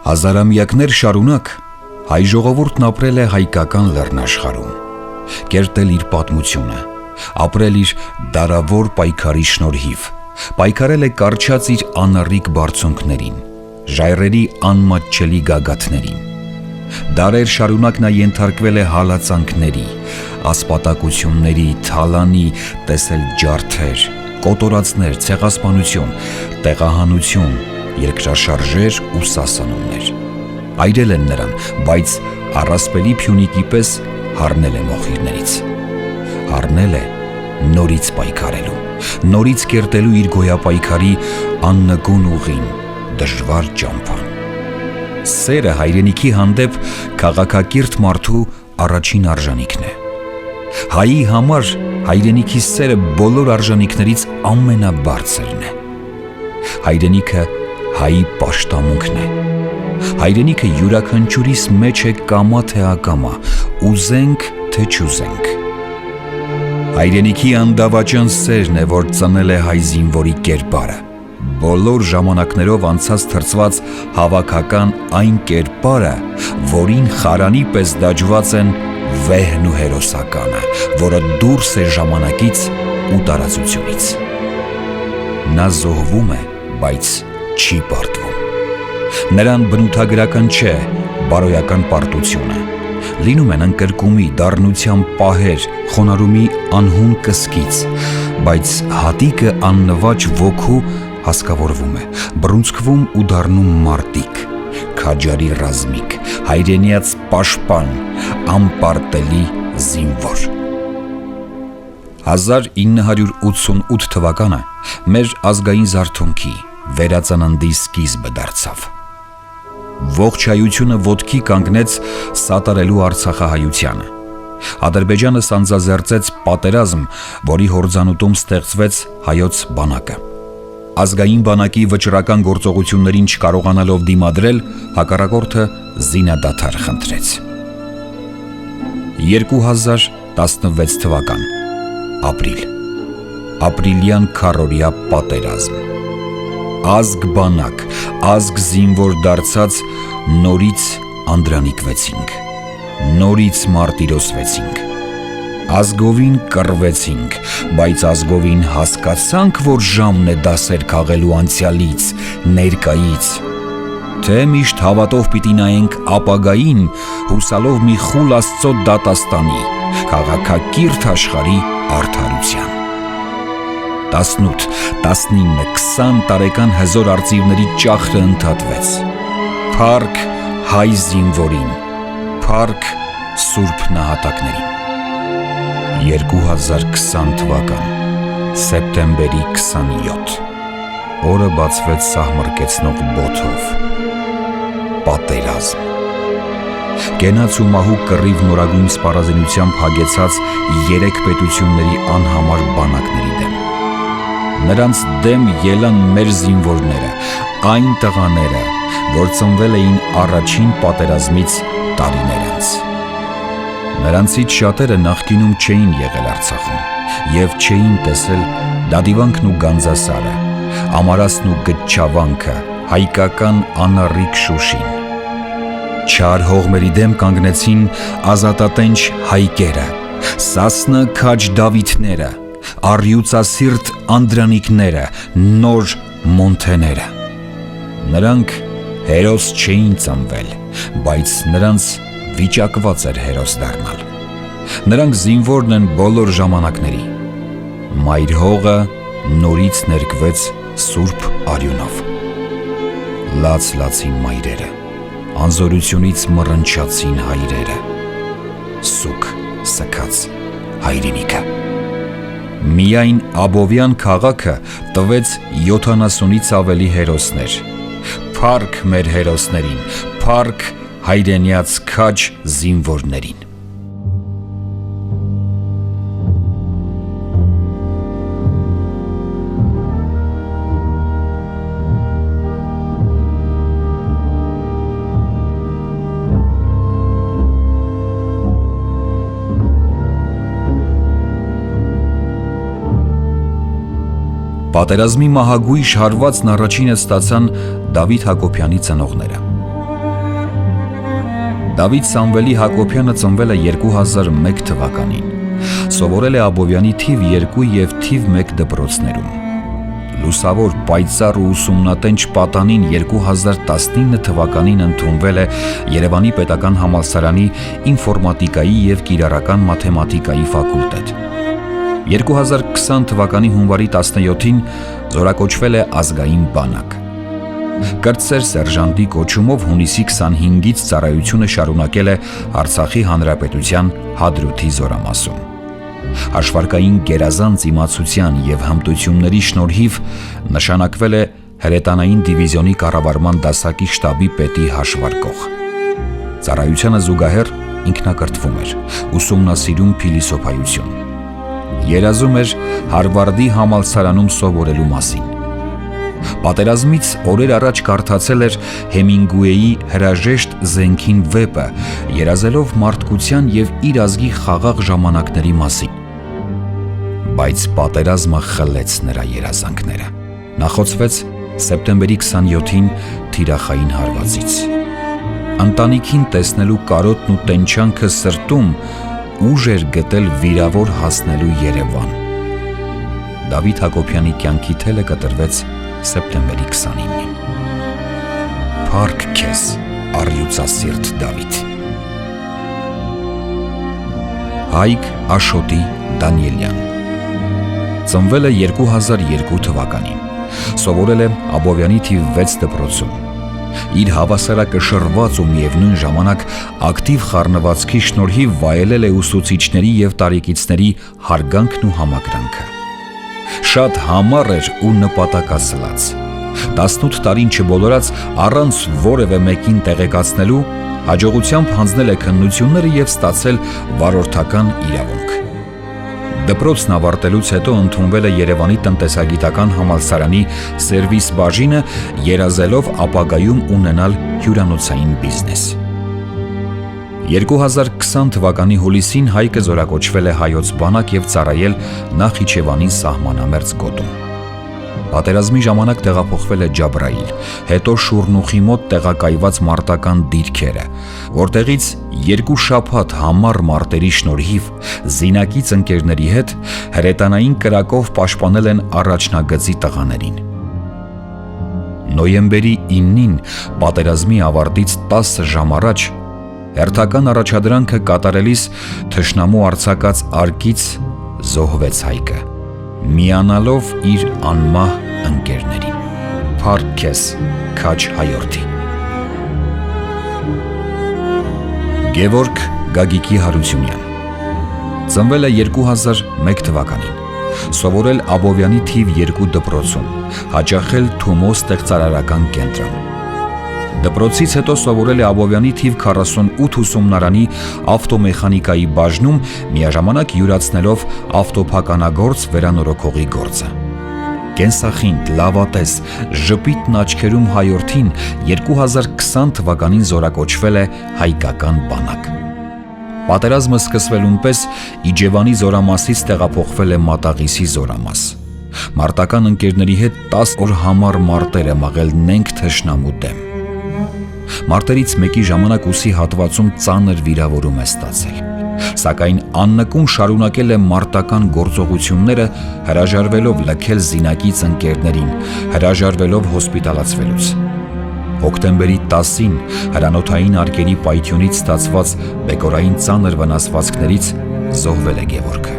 Հազարամյակներ շարունակ հայ ժողովուրդն ապրել է հայկական լեռնաշխարհում, կերտել իր պատմությունը, ապրել իր դարավոր պայքարի շնորհիվ, պայքարել է կառչած իր անառիկ բարձունքներին, ժայռերի անմատչելի գագաթներին։ Դարեր շարունակ նա ենթարկվել է հալածանքների, ասպատակությունների, թալանի, տեսել ջարդեր, կոտորածներ, ցեղասպանություն, տեղահանություն, երկրաշարժեր ու սասանումներ։ Այրել են նրան, բայց առասպելի փյունիկի պես հառնել է մոխիրներից։ Հառնել է նորից պայքարելու, նորից կերտելու իր գոյապայքարի աննկուն ուղին, դժվար ճամփան։ Սերը հայրենիքի հանդեպ քաղաքակիրթ մարդու առաջին արժանիքն է։ Հայի համար հայրենիքի սերը բոլոր արժանիքներից ամենաբարձրն է։ Հայրենիքը հայի պաշտամունքն է։ Հայրենիքը յուրաքանչյուրիս մեջ է կամա թե ակամա, ուզենք թե չուզենք։ Հայրենիքի անդավաճան սերն է, որ ծնել է հայ զինվորի կերպարը, բոլոր ժամանակներով անցած թրծված հավաքական այն կերպարը, որին խարանի պես դաջված են վեհն ու հերոսականը, որը դուրս է ժամանակից ու տարածությունից։ Նա զոհվում է, բայց չի պարտվում։ Նրան բնութագրական չէ բարոյական պարտությունը։ Լինում են ընկրկումի, դառնության պահեր, խոնարհումի անհուն կսկից, բայց հատիկը աննվաճ ոգու հասկավորվում է, բռունցքվում ու դառնում մարտիկ, քաջարի ռազմիկ, հայրենիաց պաշտպան, անպարտելի զինվոր։ 1988 թվականը մեր ազգային զարթոնքի, վերածննդի սկիզբը դարձավ։ Ողջ հայությունը ոտքի կանգնեց սատարելու արցախահայությանը։ Ադրբեջանը սանձազերծեց պատերազմ, որի հորձանուտում ստեղծվեց հայոց բանակը։ Ազգային բանակի վճռական գործողություններին չկարողանալով դիմադրել, հակառակորդը զինադադար խնդրեց։ 2016 թվական, ապրիլ, ապրիլյան քառօրյա պատերազմ։ Ազգ բանակ, ազգ զինվոր դարձած նորից անդրանիկվեցինք, նորից մարտիրոսվեցինք, ազգովին կռվեցինք, բայց ազգովին հասկացանք, որ ժամն է դասեր քաղելու անցյալից, ներկայից, թե միշտ հավատով պիտի նայենք ապագային, հուսալով մի խուլ Աստծո դատաստանի, քաղաքակիրթ աշխարհի արդարության։ 18, 19, 20 տարեկան հզոր արծիվների ճախրը ընդհատվեց։ Փառք հայ զինվորին, փառք սուրբ նահատակներին։ 2020 թվական, սեպտեմբերի 27, օրը բացվեց սահմռկեցնող բոթով։ Պատերազմ։ Կենաց ու մահու կռիվ նորագույն սպառազինությամբ հագեցած 3 պետությունների անհամար բանակների դեմ։ Նրանց դեմ ելան մեր զինվորները, այն տղաները, որ ծնվել էին առաջին պատերազմից տարիներ անց։ Նրանցից շատերը նախկինում չէին եղել Արցախում և չէին տեսել Դադիվանքն ու Գանձասարը, Ամարասն ու Գտչավանքը, հայկական անառիկ Շուշին։ Չար հողմերի դեմ կանգնեցին ազատատենչ հայկերը, սասնը քաջ Դավիթները, առյուծասիրտ անդրանիկները, նոր մոնթեները։ Նրանք հերոս չէին ծնվել, բայց նրանց վիճակված էր հերոս դառնալ։ Նրանք զինվորն են բոլոր ժամանակների։ Մայր հողը նորից ներկվեց սուրբ արյունով։ Լաց-լացին մայրերը, անզորությունից մռնչացին հայրերը, սուկ սքաց հայրենիքը։ Միայն Աբովյան քաղաքը տվեց 70-ից ավելի հերոսներ։ Փառք մեր հերոսներին, փառք հայրենյաց քաջ զինվորներին։ Պատերազմի մահագույժ հարվածն առաջինը ստացան Դավիթ Հակոբյանի ծնողները։ Դավիթ Սամվելի Հակոբյանը ծնվել է 2001 թվականին։ Սովորել է Աբովյանի թիվ 2 և թիվ 1 դպրոցներում։ Լուսավոր, պայծառ ու ուսումնատենչ պատանին 2019 թվականին ընդունվել է Երևանի պետական համալսարանի ինֆորմատիկայի և կիրառական մաթեմատիկայի ֆակուլտետ։ 2020 թվականի հունվարի 17-ին զորակոչվել է ազգային բանակ։ Կրտսեր սերժանտի կոչումով հունիսի 25-ից ծառայությունը շարունակել է Արցախի Հանրապետության Հադրութի զորամասում։ Հաշվարկային գերազանց իմացության և հմտությունների շնորհիվ նշանակվել է հրետանային դիվիզիոնի կառավարման դասակի շտաբի պետի հաշվարկող։ Ծառայությանը զուգահեռ ինքնակրթվում էր, ուսումնասիրում փիլիսոփայություն։ Երազում էր Հարվարդի համալսարանում սովորելու մասին։ Պատերազմից օրեր առաջ կարդացել էր Հեմինգուեյի հրաժեշտ զենքին վեպը, երազելով մարդկության և իր ազգի խաղաղ ժամանակների մասին։ Բայց պատերազմը խլեց նրա երազանքները։ Նախոցվեց սեպտեմբերի 27-ին թիրախային հարվածից։ Ընտանիքին տեսնելու կարոտն ու տենչանքը սրտում ուժ էր գտել վիրավոր հասնելու Երևան։ Դավիթ Հակոբյանի կյանքի թելը կտրվեց սեպտեմբերի 29-ին։ Փառք քեզ, առյուծասիրտ Դավիթ։ Հայկ Աշոտի Դանիելյան ծնվել է 2002 թվականին։ Սովորել է Աբովյանի թիվ 6 դպրոցում։ Իր հավասարակշռված ու միևնույն ժամանակ ակտիվ խառնվածքի շնորհիվ վայելել է ուսուցիչների և տարեկիցների հարգանքն ու համակրանքը։ Շատ համառ էր ու նպատակասլաց։ 18 տարին չբոլորած առանց որևէ մեկին տեղեկացնելու հաջողությամբ հանձնել է քննությունները և ստացել վարորդական իրավունք։ Դպրոցն ավարտելուց հետո ընդունվել է Երևանի տնտեսագիտական համալսարանի սերվիս բաժինը, երազելով ապագայում ունենալ հյուրանոցային բիզնես։ 2020 թվականի հուլիսին Հայկը զորակոչվել է հայոց բանակ և ծառայել Նախիջևանի սահմանամերձ գոտում։ Պատերազմի ժամանակ տեղափոխվել է Ջաբրայիլ, հետո Շուրնուխի մոտ տեղակայված մարտական դիրքերը, որտեղից 2 շաբաթ համառ մարտերի շնորհիվ զինակից ընկերների հետ հրետանային կրակով պաշտպանել են առաջնագծի տղաներին։ Նոյեմբերի 9-ին պատերազմի ավարտից 10 ժամ առաջ հերթական առաջադրանքը կատարելիս թշնամու արձակած արկից զոհվեց Հայկը, միանալով իր անմահ ընկերներին։ Փառք քեզ, քաջ հայորդի։ Գևորգ Գագիկի Հարությունյան ծնվել է 2001 թվականին։ Սովորել Աբովյանի թիվ 2 դպրոցում, հաճախել Թումո ստեղծարարական կենտրոն։ Դպրոցից հետո սովորել է Աբովյանի թիվ 48 ուսումնարանի ավտոմեխանիկայի բաժնում, միաժամանակ յուրացնելով ավտոփականագործ վերանորոգողի գործը։ Կենսախինդ, լավատես, ժպիտն աչքերում հայորդին 2020 թվականին զորակոչվել է հայկական բանակ։ Պատերազմը սկսվելուն պես Իջևանի զորամասից տեղափոխվել է Մատաղիսի զորամաս։ Մարտական ընկերների հետ 10 օր համառ մարտեր է մաղել նենգ թշնամու դեմ։ Մարտերից մեկի ժամանակ ուսի հատվածում ծանր վիրավորում է ստացել, սակայն աննկուն շարունակել է մարտական գործողությունները, հրաժարվելով լքել զինակից ընկերներին, հրաժարվելով հոսպիտալացվելուց։ Հոկտեմբերի 10-ին հրանոթային արկերի պայթյունից ստացված բեկորային ծանր վնասվածքներից զոհվել է Գևորգը,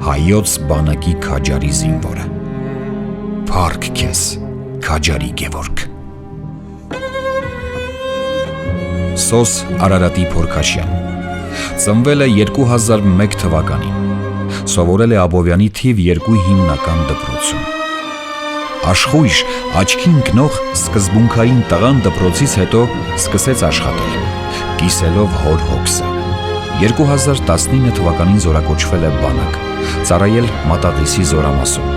հայոց բանակի քաջարի զինվորը։ Փառք քեզ, քաջարի Գևորգ։ Սոս Արարատի Փորքաշյան ծնվել է 2001 թվականին։ Սովորել է Աբովյանի թիվ 2 հիմնական դպրոցում։ Աշխույժ, աչքի ընկնող սկզբունքային տղան դպրոցից հետո սկսեց աշխատել, կիսելով հոր հոգսը։ 2019 թվականին զորակոչվել է բանակ, ծառայել Մատաղիսի զորամասում։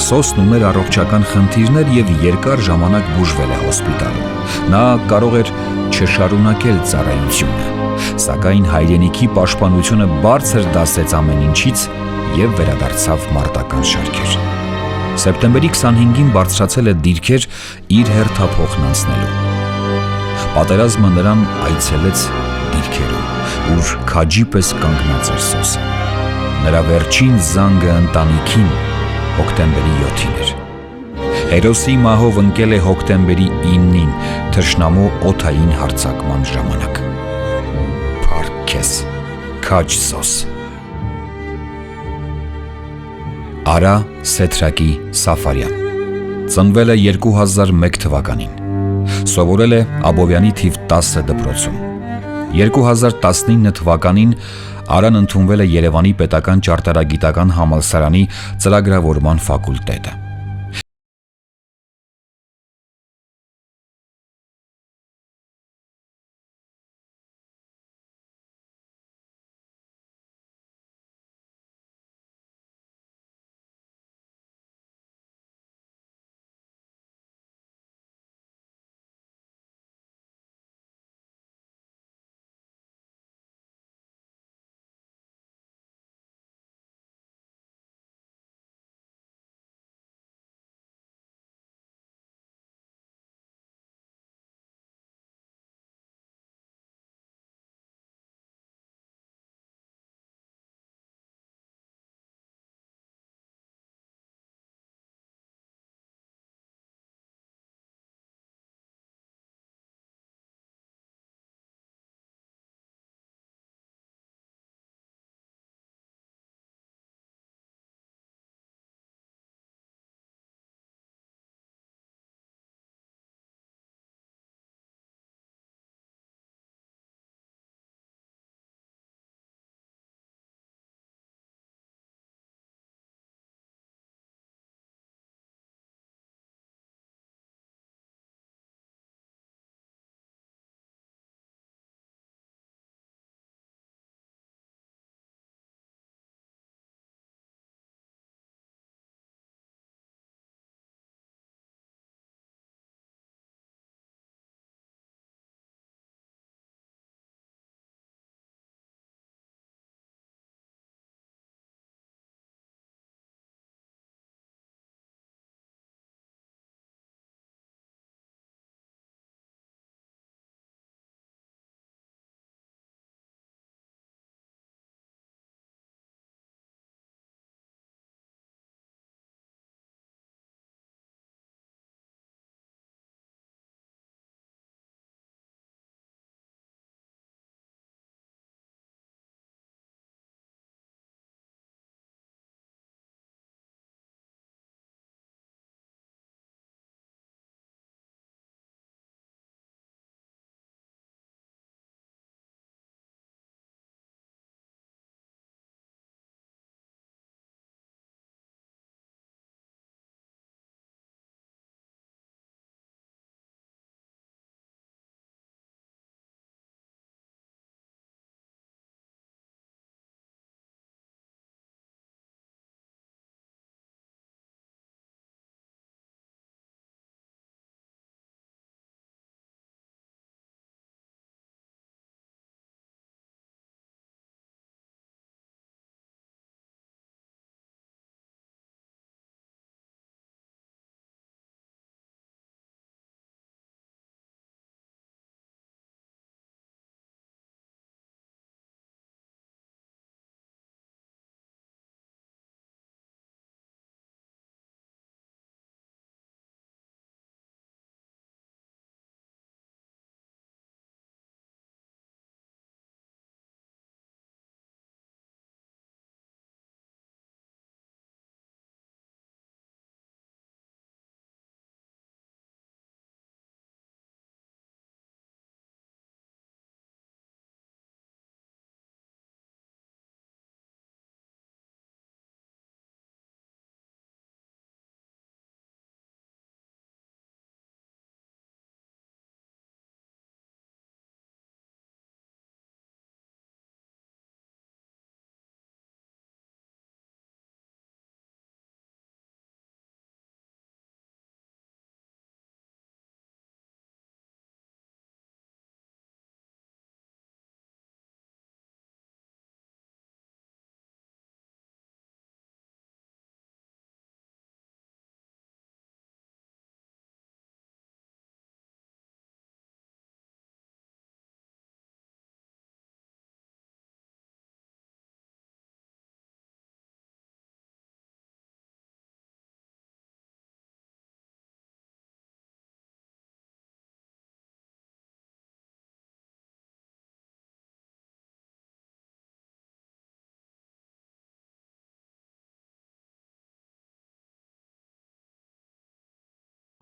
Սոսն ուներ առողջական խնդիրներ և երկար ժամանակ բուժվել է հոսպիտալում։ Նա կարող էր չշարունակել ծառայությունը, սակայն հայրենիքի պաշտպանությունը բարձր դասեց ամեն ինչից և վերադարձավ մարտական շարքեր։ Սեպտեմբերի 25-ին բարձրացել է դիրքեր իր հերթափոխն անցնելու։ Պատերազմը նրան այցելեց դիրքերում, ուր քաջի պես կանգնած էր Սոսը։ Նրա վերջին զանգը ընտանիքին հոկտեմբերի 7-ին էր։ Հերոսի մահով ընկել է հոկտեմբերի 9-ին թշնամու օդային հարձակման ժամանակ։ Փառք քեզ, քաջ Սոս։ Արա Սեթրակի Սաֆարյան ծնվել է 2001 թվականին։ Սովորել է Աբովյանի թիվ 10 դպրոցում։ 2019 թվականին Արան ընդունվել է Երևանի պետական ճարտարագիտական համալսարանի ծրագրավորման ֆակուլտետը։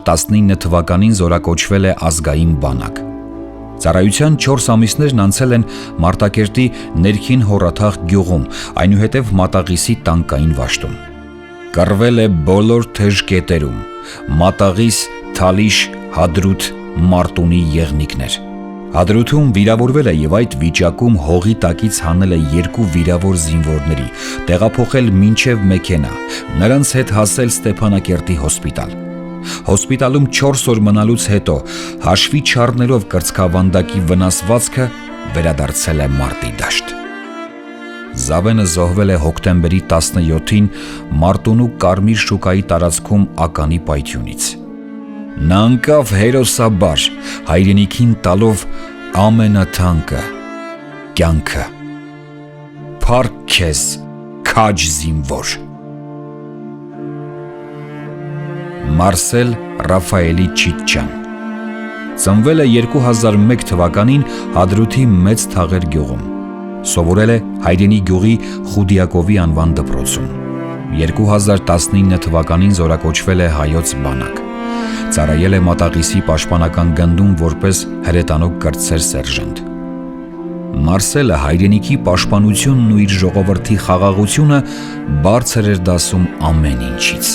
19 թվականին զորակոչվել է ազգային բանակ։ Ծառայության 4 ամիսներն անցել են Մարտակերտի ներքին Հոռաթաղ գյուղում, այնուհետև Մատաղիսի տանկային վաշտում։ Կռվել է բոլոր թեժ կետերում՝ Մատաղիս, Թալիշ, Հադրութ, Մարտունի եղնիկներ։ Հադրութում վիրավորվել է եւ այդ վիճակում հողի տակից հանել է 2 վիրավոր զինվորների, տեղափոխել մինչև մեքենա, նրանց հետ հասել Ստեփանակերտի հոսպիտալ։ Հոսպիտալում 4 օր մնալուց հետո հաշվի չառնելով կրծքավանդակի վնասվածքը վերադարձել է Մարտի դաշտ։ Զավենը զոհվել է հոկտեմբերի 17-ին Մարտունու Կարմիր շուկայի տարածքում ականի պայթյունից։ Նա անկավ հերոսաբար, հայրենիքին տալով ամենաթանկը՝ կյանքը։ Փառք քեզ, քաջ զինվոր։ Մարսել Ռաֆայելի Չիթչյան ծնվել է 2001 թվականին Հադրութի Մեծ Թաղեր գյուղում։ Սովորել է հայրենի գյուղի Խուդիակովի անվան դպրոցում։ 2019 թվականին զորակոչվել է հայոց բանակ։ Ծառայել է Մատաղիսի պաշտպանական գնդում որպես հրետանոկ կրտսեր սերժանտ։ Մարսելը հայրենիքի պաշտպանությունն ու իր ժողովրդի խաղաղությունը բարձր էր դասում ամեն ինչից։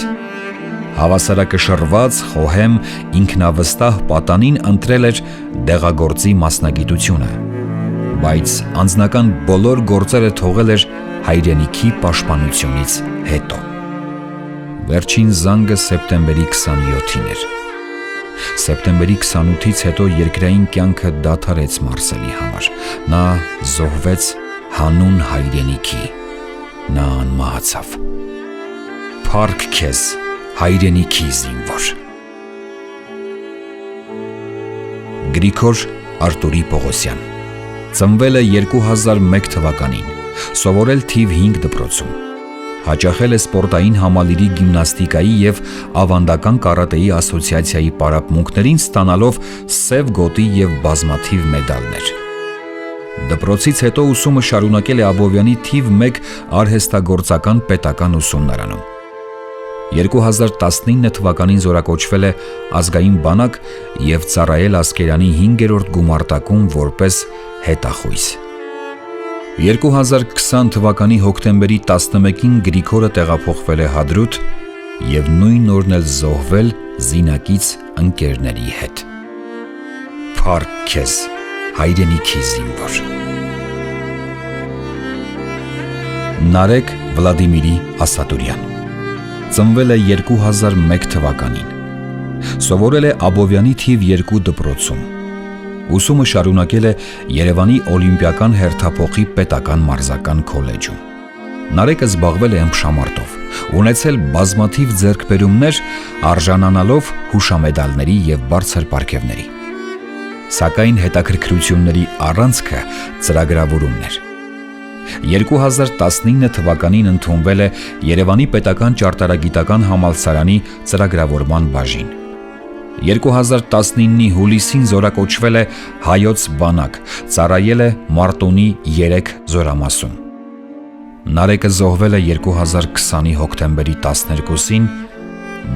Հավասարակշռված, խոհեմ, ինքնավստահ պատանին ընտրել էր դեղագործի մասնագիտությունը, բայց անձնական բոլոր գործերը թողել էր հայրենիքի պաշտպանությունից հետո։ Վերջին զանգը սեպտեմբերի 27-ին էր։ Սեպտեմբերի 28-ից հետո երկրային կյանքը դադարեց Մարսելի համար։ Նա զոհվեց հանուն հայրենիքի։ Նա անմահացավ։ Փառք քեզ, հայրենիքի զինվոր։ Գրիգոր Արտուրի Պողոսյան ծնվել է 2001 թվականին, սովորել թիվ 5 դպրոցում։ Հաճախել է սպորտային համալիրի գիմնաստիկայի և ավանդական կարատեի ասոցիացիայի պարապմունքներին, ստանալով սև գոտի և բազմաթիվ մեդալներ։ Դպրոցից հետո ուսումը շարունակել է Աբովյանի թիվ 1 արհեստագործական պետական ուսումնարանում։ 2019 թվականին զորակոչվել է ազգային բանակ և ծառայել Ասկերանի 5-րդ գումարտակում որպես հետախույզ։ 2020 թվականի հոկտեմբերի 11-ին Գրիգորը տեղափոխվել է Հադրութ և նույն օրն էլ զոհվել զինակից ընկերների հետ։ Փառք քեզ, հայրենիքի զինվոր։ Նարեկ Վլադիմիրի Ասատուրյան ծնվել է 2001 թվականին։ Սովորել է Աբովյանի թիվ 2 դպրոցում։ Ուսումը շարունակել է Երևանի Օլիմպիական հերթափոխի պետական մարզական քոլեջում։ Նարեկը զբաղվել է ըմբշամարտով, ունեցել բազմաթիվ ձեռքբերումներ, արժանանալով հուշամեդալների և բարձր պարգևների։ Սակայն հետաքրքրությունների առանցքը ծրագրավորումն էր։ 2019 թվականին ընդունվել է Երևանի պետական ճարտարագիտական համալսարանի ծրագրավորման բաժին։ 2019-ի հուլիսին զորակոչվել է հայոց բանակ, ծառայել է Մարտունի 3 զորամասում։ Նարեկը զոհվել է 2020-ի հոկտեմբերի 12-ին,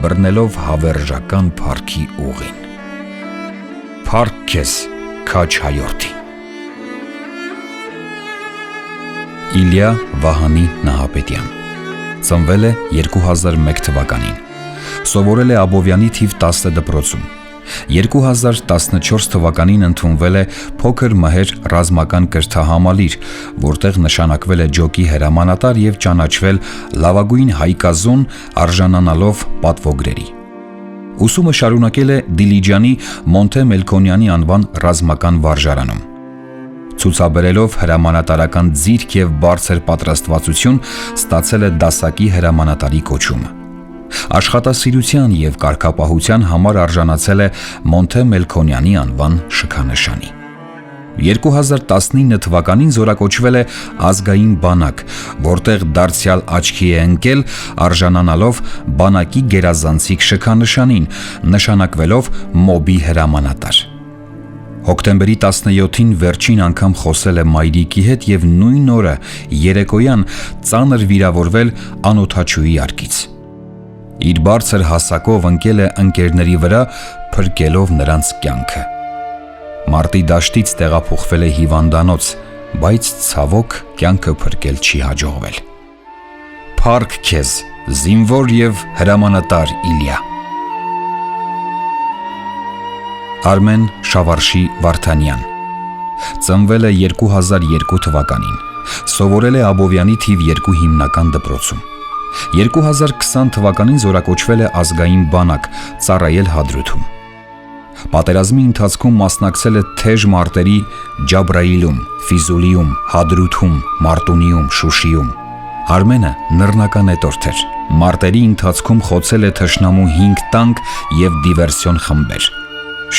բռնելով հավերժական փառքի ուղին։ Փառք քեզ, քաջ հայորդի։ Իլյա Վահանի Նահապետյան ծնվել է 2001 թվականին։ Սովորել է Աբովյանի թիվ 10 դպրոցում։ 2014 թվականին ընդունվել է փոքր մհեր ռազմական կրթահամալիր, որտեղ նշանակվել է ջոկի հրամանատար և ճանաչվել լավագույն հայկազոն, արժանանալով պատվոգրերի։ Ուսումը շարունակել է Դիլիջանի Մոնթե Մելքոնյանի անվան ռազմական վարժարանում։ Ցուցաբերելով հրամանատարական ձիրք և բարձր պատրաստվածություն, ստացել է դասակի հրամանատարի կոչումը։ Աշխատասիրության և կարգապահության համար արժանացել է Մոնթե Մելքոնյանի անվան շքանշանի։ 2019 թվականին զորակոչվել է ազգային բանակ, որտեղ դարձյալ աչքի է ընկել, արժանանալով բանակի գերազանցիկ շքանշանին, նշանակվելով մոբի հրամանատար։ Հոկտեմբերի 17-ին վերջին անգամ խոսել է մայրիկի հետ և նույն օրը երեկոյան ծանր վիրավորվել անօդաչուի արկից։ Իր բարձր հասակով ընկել է ընկերների վրա, փրկելով նրանց կյանքը։ Մարտի դաշտից տեղափոխվել է հիվանդանոց, բայց ցավոք կյանքը փրկել չի հաջողվել։ Փառք քեզ, զինվոր եւ հրամանատար Իլյա։ Արմեն Շավարշի Վարդանյան ծնվել է 2002 թվականին, սովորել է Աբովյանի թիվ 2 հիմնական դպրոցում։ 2020 թվականին զորակոչվել է ազգային բանակ, ծառայել Հադրութում։ Պատերազմի ընթացքում մասնակցել է թեժ մարտերի Ջաբրայիլում, Ֆիզուլիում, Հադրութում, Մարտունիում, Շուշիում։ Արմենը նռնական էտորթ էր։ Մարտերի ընթացքում խոցել է թշնամու 5 տանկ եւ դիվերսիոն խմբեր։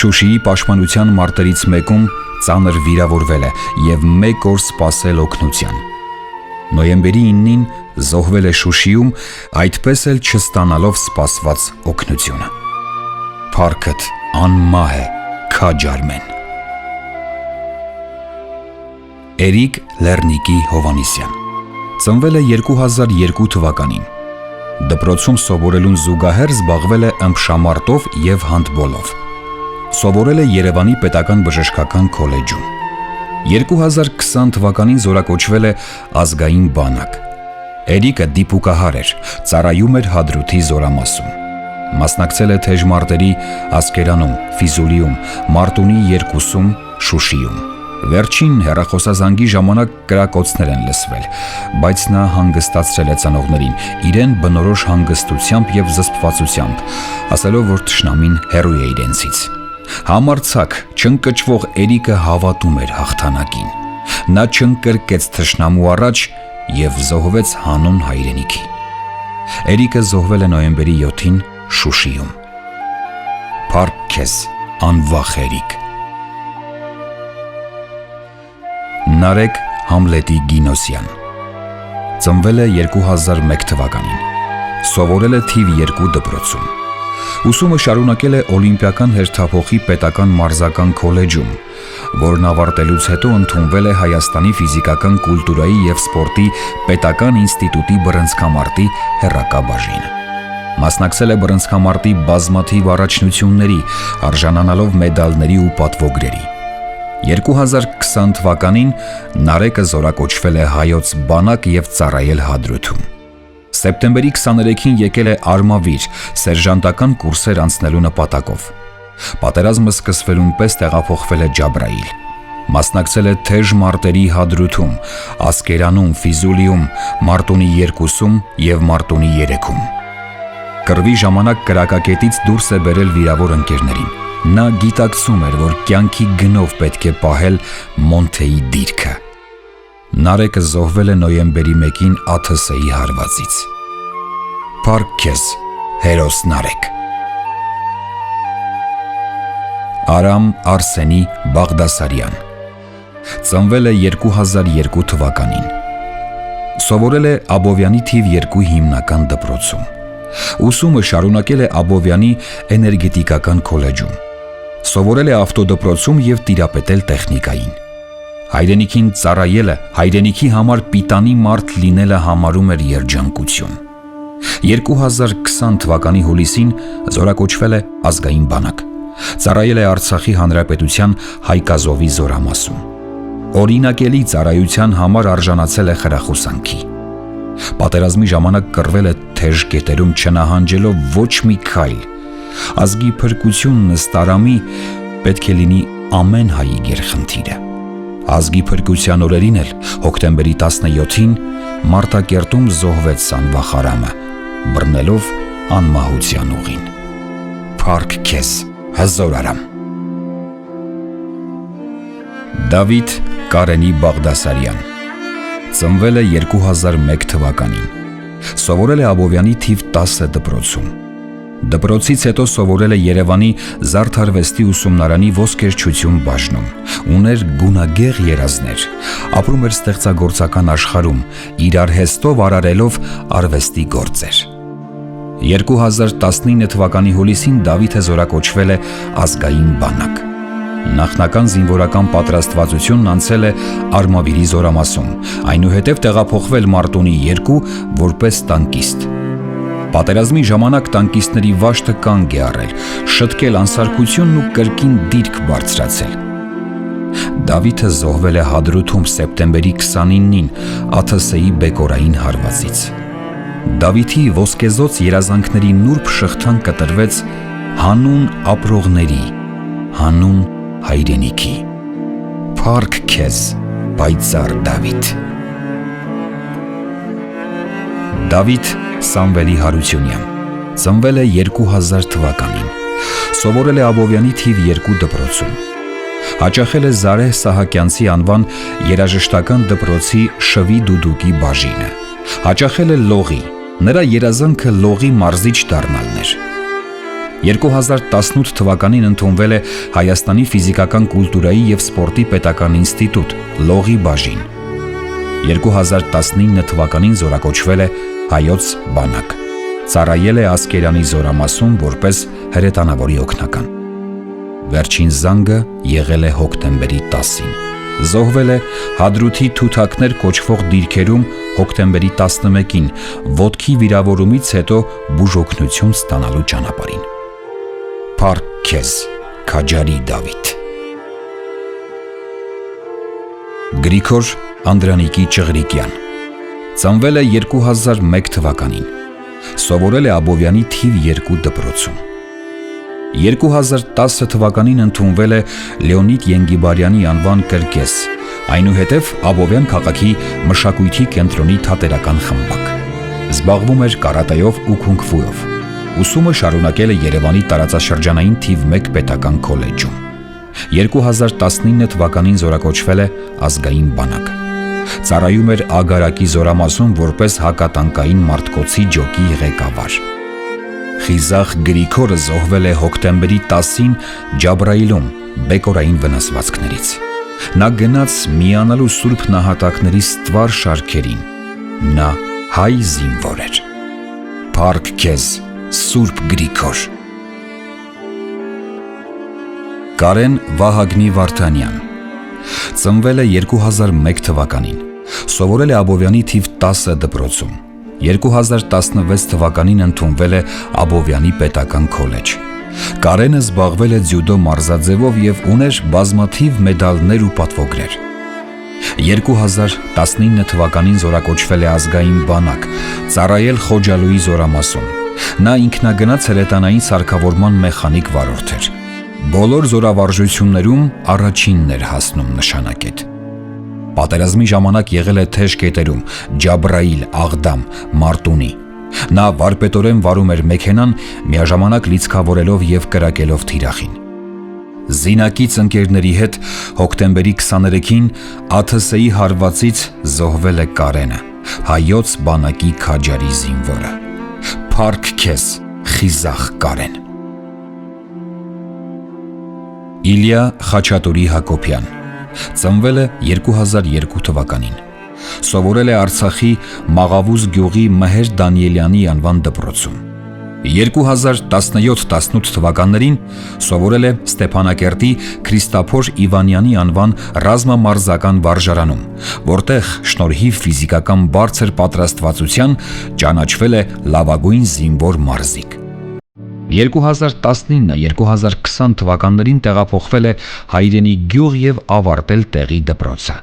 Շուշիի պաշտպանության մարտերից մեկում ծանր վիրավորվել է եւ 1 օր սպասել օգնության։ Նոյեմբերի 9-ին զոհվել է Շուշիում, այդպես էլ չստանալով սպասված օգնությունը։ Փառքդ անմահ է, քաջ Արմեն։ Էրիկ Լեռնիկի Հովանիսյան ծնվել է 2002 թվականին։ Դպրոցում սովորելուն զուգահեռ զբաղվել է ըմբշամարտով եւ հանդբոլով։ Սովորել է Երևանի պետական բժշկական քոլեջում։ 2020 թվականին զորակոչվել է ազգային բանակ։ Էրիկը դիպուկահար էր, ծառայում էր Հադրութի զորամասում։ Մասնակցել է թեժ մարտերի Ասկերանում, Ֆիզուլիում, Մարտունի 2-ում, Շուշիում։ Վերջին հեռախոսազանգի ժամանակ կրակոցներ են լսվել, բայց նա հանգստացրել է ծնողներին, իրեն բնորոշ հանգստությամբ եւ զսպվածությամբ, ասելով, որ թշնամին հեռու է իրենցից։ Համարձակ, չընկճվող Էրիկը հավատում էր հաղթանակին։ Նա չընկրկեց թշնամու առաջ եւ զոհվեց հանուն հայրենիքի։ Էրիկը զոհվել է նոյեմբերի 7-ին Շուշիում։ Փառք քեզ, անվախ Էրիկ։ Նարեկ Համլետի Գինոսյան ծնվել է 2001 թվականին։ Սովորել է թիվ 2 դպրոցում։ Ուսումը շարունակել է Օլիմպիական հերթափոխի պետական մարզական քոլեջում, որն ավարտելուց հետո ընդունվել է Հայաստանի ֆիզիկական կուլտուրայի եւ սպորտի պետական ինստիտուտի բռնցքամարտի հեռակաբաժինը։ Մասնակցել է բռնցքամարտի բազմաթիվ առաջնությունների, արժանանալով մեդալների ու պատվոգրերի։ 2020 թվականին Նարեկը զորակոչվել է հայոց բանակ եւ ծառայել Հադրութում։ Սեպտեմբերի 23-ին եկել է Արմավիր սերժանտական կուրսեր անցնելու նպատակով։ Պատերազմը սկսվելուն պես տեղափոխվել է Ջաբրայիլ։ Մասնակցել է թեժ մարտերի Հադրութում, Ասկերանում, Ֆիզուլիում, Մարտունի 2-ում եւ Մարտունի 3-ում։ Կռվի ժամանակ կրակակետից դուրս է բերել վիրավոր ընկերներին։ Նա գիտակցում էր, որ կյանքի գնով պետք է պահել Մոնթեի դիրքը։ Նարեկը զոհվել է նոյեմբերի 1-ին ԱԹՍ-ի հարվածից։ Փառք քեզ, հերոս Նարեկ։ Արամ Արսենի Բաղդասարյան ծնվել է 2002 թվականին։ Սովորել է Աբովյանի թիվ 2 հիմնական դպրոցում։ Ուսումը շարունակել է Աբովյանի էներգետիկական քոլեջում։ Սովորել է ավտոդպրոցում եւ տիրապետել տեխնիկային։ Հայրենիքին ծառայելը, հայրենիքի համար պիտանի մարդ լինելը համարում էր երջանկություն։ 2020 թվականի հուլիսին զորակոչվել է ազգային բանակ։ Ծառայել է Արցախի Հանրապետության Հայկազովի զորամասում։ Օրինակելի ծառայության համար արժանացել է խրախուսանքի։ Պատերազմի ժամանակ կռվել է թեժ կետերում չնահանջելով ոչ մի քայլ։ Ազգի փրկությունն ըստ Արամի պետք է լինի ամեն հայի գերխնդիրը։ Ազգի փրկության օրերին էլ հոկտեմբերի 17-ին Մարտակերտում զոհվեց անվախ Արամը, բռնելով անմահության ուղին։ Փառք քեզ, հզոր Արամ։ Դավիթ Կարենի Բաղդասարյան ծնվել է 2001 թվականին։ Սովորել է Աբովյանի թիվ 10 դպրոցում։ Դպրոցից հետո սովորել է Երևանի Զարդարվեստի ուսումնարանի ոսկերչություն բաժնում, ուներ գունագեղ երազներ, ապրում էր ստեղծագործական աշխարհում, իր արհեստով արարելով արվեստի գործեր։ 2019 թվականի հուլիսին Դավիթը զորակոչվել է ազգային բանակ։ Նախնական զինվորական պատրաստվածությունն անցել է Արմավիրի զորամասում, այնուհետև տեղափոխվել Մարտունի 2 որպես տանկիստ։ Պատերազմի ժամանակ տանկիստների վաշտը կանգ է առել, շտկել անսարքությունն ու կրկին դիրք բարձրացել։ Դավիթը զոհվել է Հադրութում սեպտեմբերի 29-ին ԱԹՍ-ի բեկորային հարվածից։ Դավիթի ոսկեզօծ երազանքների նուրբ շղթան կտրվեց հանուն ապրողների, հանուն հայրենիքի։ Փառք քեզ, պայծառ Դավիթ։ Դավիթ Սամվելի Հարությունյան ծնվել է 2000 թվականին, սովորել է Աբովյանի թիվ 2 դպրոցում, հաճախել է Զարեհ Սահակյանցի անվան երաժշտական դպրոցի շվի դուդուկի բաժինը, հաճախել է Լողի, նրա երազանքը Լողի մարզիչ դառնալն էր։ 2018 թվականին ընդունվել է Հայաստանի ֆիզիկական կուլտուրայի և սպորտի պետական ինստիտուտ, Լողի բաժին։ 2019 թվականին զորակոչվել է Հայոց բանակ, ծառայել է Ասկերանի զորամասում որպես հրետանավորի օգնական։ Վերջին զանգը եղել է հոկտեմբերի 10-ին, զոհվել է Հադրութի Թութակներ կոչվող դիրքերում հոկտեմբերի 11-ին, ոտքի վիրավորումից հետո բուժօգնություն ստանալու ճանապարհին։ Փառք քեզ, քաջարի Դավիթ։ Գրիգոր Անդրանիկի Ճղրիկյան ծնվել է 2001 թվականին, սովորել է Աբովյանի թիվ 2 դպրոցում։ 2010 թվականին ընդունվել է Լեոնիդ Ենգիբարյանի անվան կրկես, այնուհետև Աբովյան քաղաքի մշակույթի կենտրոնի թատերական խմբակ։ Զբաղվում էր կարատեով ու քունգ-ֆուով։ Ուսումը շարունակել է Երևանի տարածաշրջանային թիվ 1 պետական քոլեջում։ 2019 թվականին զորակոչվել է ազգային բանակ։ Ծառայում էր Ագարակի զորամասում որպես հակատանկային մարտկոցի ջոկի ղեկավար։ Խիզախ Գրիգորը զոհվել է հոկտեմբերի 10-ին Ջաբրայիլում բեկորային վնասվածքներից։ Նա գնաց միանալու սուրբ նահատակների ստվար շարքերին։ Նա հայ զինվոր էր։ Փառք քեզ, Սուրբ Գրիգոր։ Կարեն Վահագնի Վարդանյան ծնվել է 2001 թվականին, սովորել է Աբովյանի թիվ 10 դպրոցում, 2016 թվականին ընդունվել է Աբովյանի պետական քոլեջ։ Կարենը զբաղվել է ձյուդո մարզաձևով և ուներ բազմաթիվ մեդալներ ու պատվոգրեր։ 2019 թվականին զորակոչվել է ազգային բանակ, ծառայել Խոջալույի զորամասում։ Նա ինքնագնաց հրետանային սարքավորման մեխանիկ վարորդ էր։ Բոլոր զորավարժություններում առաջինն էր հասնում նշանակետ։ Պատերազմի ժամանակ եղել է թեժ կետերում՝ Ջաբրայիլ, Աղդամ, Մարտունի։ Նա վարպետորեն վարում էր մեքենան, միաժամանակ լիցքավորելով և կրակելով թիրախին։ Զինակից ընկերների հետ հոկտեմբերի 23-ին ԱԹՍ-ի հարվածից զոհվել է Կարենը, հայոց բանակի քաջարի զինվորը։ Փառք քեզ, խիզախ Կարեն։ Իլյա Խաչատուրի Հակոբյան ծնվել է 2002 թվականին, սովորել է Արցախի Մաղավուզ գյուղի Մհեր Դանիելյանի անվան դպրոցում։ 2017-18 թվականներին սովորել է Ստեփանակերտի Քրիստափոր Իվանյանի անվան ռազմամարզական վարժարանում, որտեղ շնորհիվ ֆիզիկական բարձր պատրաստվածության ճանաչվել է լավագույն զինվոր մարզիկ։ 2019-2020 թվականներին տեղափոխվել է հայրենի գյուղ և ավարտել տեղի դպրոցը։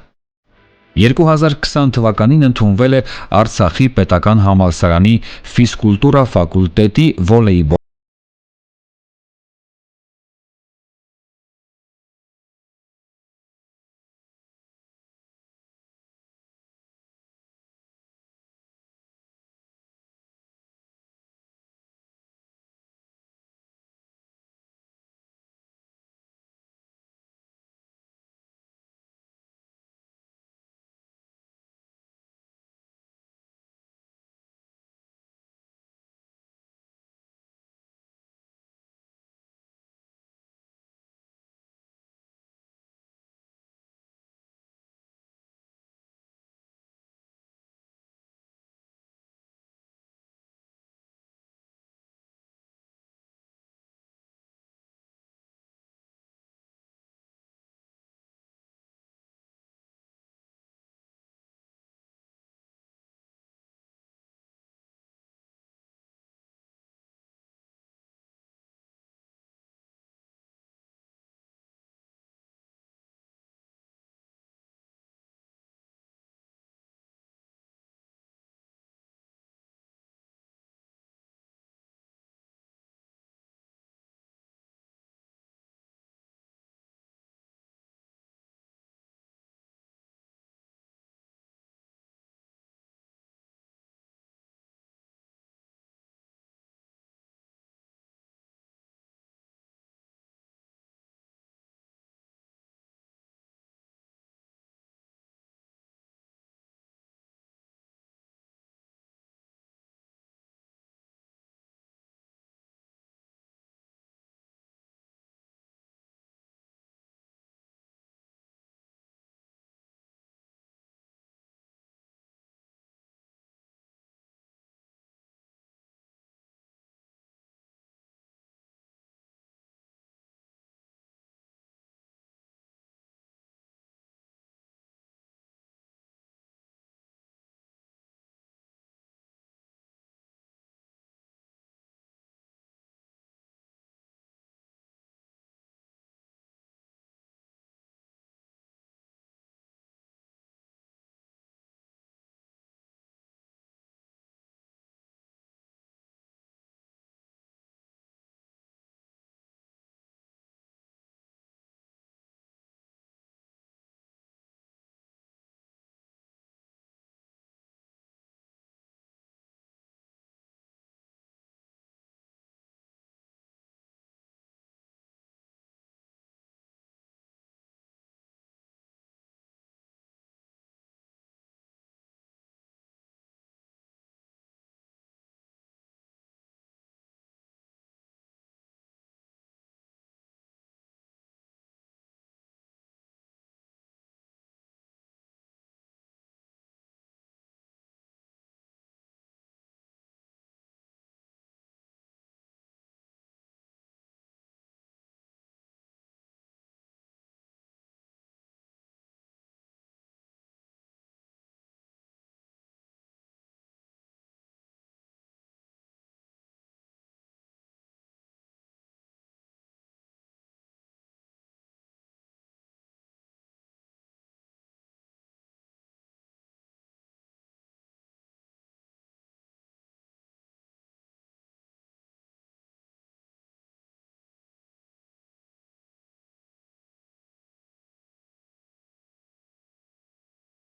2020 թվականին ընդունվել է Արցախի պետական համալսարանի ֆիզկուլտուրա ֆակուլտետի վոլեյբոլ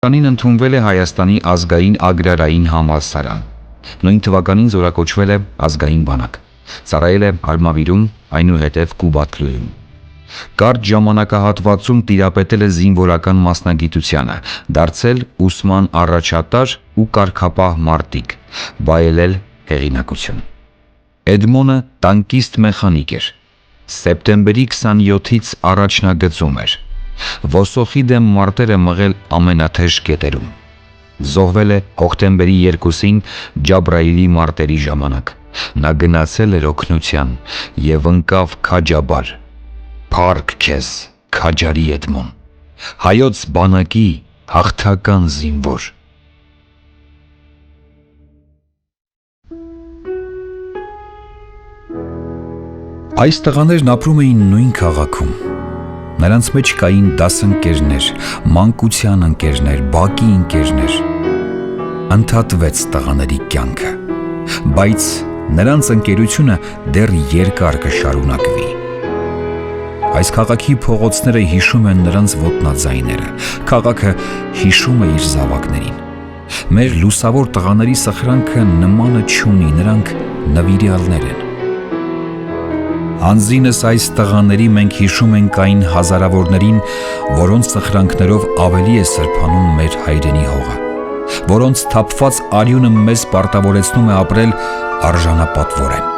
Տանին ընդունվել է Հայաստանի ազգային ագրարային համալսարան։ Նույն թվականին զորակոչվել է ազգային բանակ։ Ծառայել է Արմավիրում, այնուհետև Կուբատլուում։ Կարճ ժամանակահատվածում տիրապետել է զինվորական մասնագիտությանը, դարձել ուսման առաջատար ու կարգապահ մարտիկ, վայելել հեղինակություն։ Էդմոնը տանկիստ մեխանիկ էր։ Սեպտեմբերի 27-ից առաջնագծում էր։ Ոսոխի դեմ մարտերը մղել ամենաթեժ կետերում։ Զոհվել է հոկտեմբերի 2-ին Ջաբրայիլի մարտերի ժամանակ։ Նա գնացել էր օգնության և ընկավ քաջաբար։ Փառք քեզ, քաջարի Էդմոն, հայոց բանակի հաղթական զինվոր։ Այս տղաներն ապրում էին նույն քաղաքում։ Նրանց մեջ կային դասընկերներ, մանկության ընկերներ, բակի ընկերներ։ Ընդհատվեց տղաների կյանքը, բայց նրանց ընկերությունը դեռ երկար կշարունակվի։ Այս քաղաքի փողոցները հիշում են նրանց ոտնաձայները, քաղաքը հիշում է իր զավակներին։ Մեր լուսավոր տղաների սխրանքը նմանը չունի, նրանք նվիրյալներ են։ Անձինս այս տղաների մենք հիշում ենք այն հազարավորներին, որոնց սխրանքներով ավելի է սրբանում մեր հայրենի հողը, որոնց թափված արյունը մեզ պարտավորեցնում է ապրել արժանապատվորեն,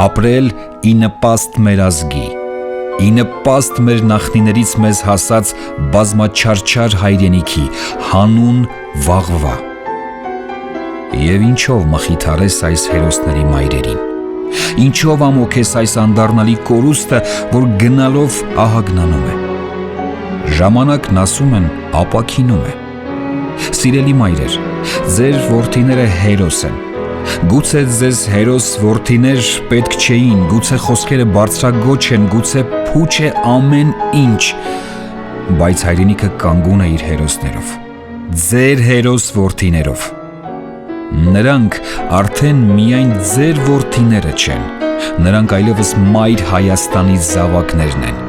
ապրել ի նպաստ մեր ազգի, ի նպաստ մեր նախնիներից մեզ հասած բազմաչարչար հայրենիքի, հանուն վաղվա։ Եվ ինչով մխիթարես այս հերոսների մայրերին, ինչով ամոք ես այս անդառնալի կորուստը, որ գնալով ահագնանում է։ Ժամանակն ասում են ապաքինում է։ Սիրելի մայրեր, ձեր որդիները հերոս են։ Գուցե ձեզ հերոս որդիներ պետք չէին, գուցե խոսքերը բարձրագոչ են, գուցե փուչ է ամեն ինչ, բայց հայրենիքը կանգուն է իր հերոսներով, ձեր հերոս որդիներով։ Նրանք արդեն միայն ձեր որդիները չեն, նրանք այլևս մայր Հայաստանի զավակներն են։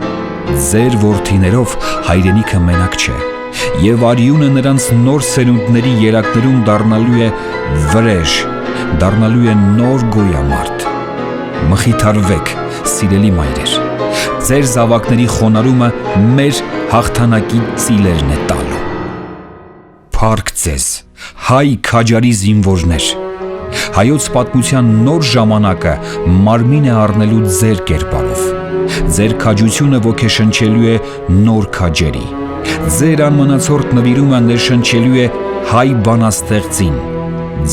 Ձեր որդիներով հայրենիքը մենակ չէ, և արյունը նրանց նոր սերունդների երակներում դառնալու է վրեժ, դառնալու է նոր գոյամարտ։ Մխիթարվեք, սիրելի մայրեր, ձեր զավակների խոնարհումը մեր հաղթանակի ծիլերն է տալու։ Փառք ձեզ, հայ քաջարի զինվորներ, հայոց պատմության նոր ժամանակը մարմին է առնելու ձեր կերպարով, ձեր քաջությունը ոգեշնչելու է նոր քաջերի, ձեր անմնացորդ նվիրումը ներշնչելու է հայ բանաստեղծին,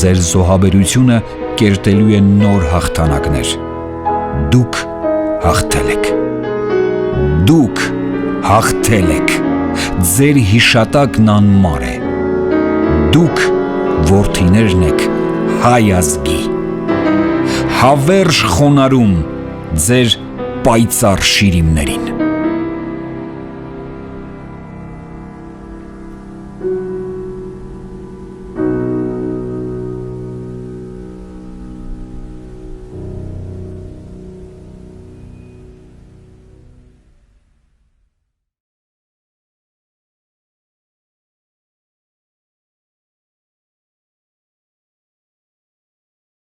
ձեր զոհաբերությունը կերտելու է նոր հաղթանակներ։ Դուք հաղթել եք, դուք հաղթել եք, ձեր հիշատակն անմար է, դուք որդիներն եք հայ ազգի, հավերժ խոնարհում ձեր պայծառ շիրիմներին։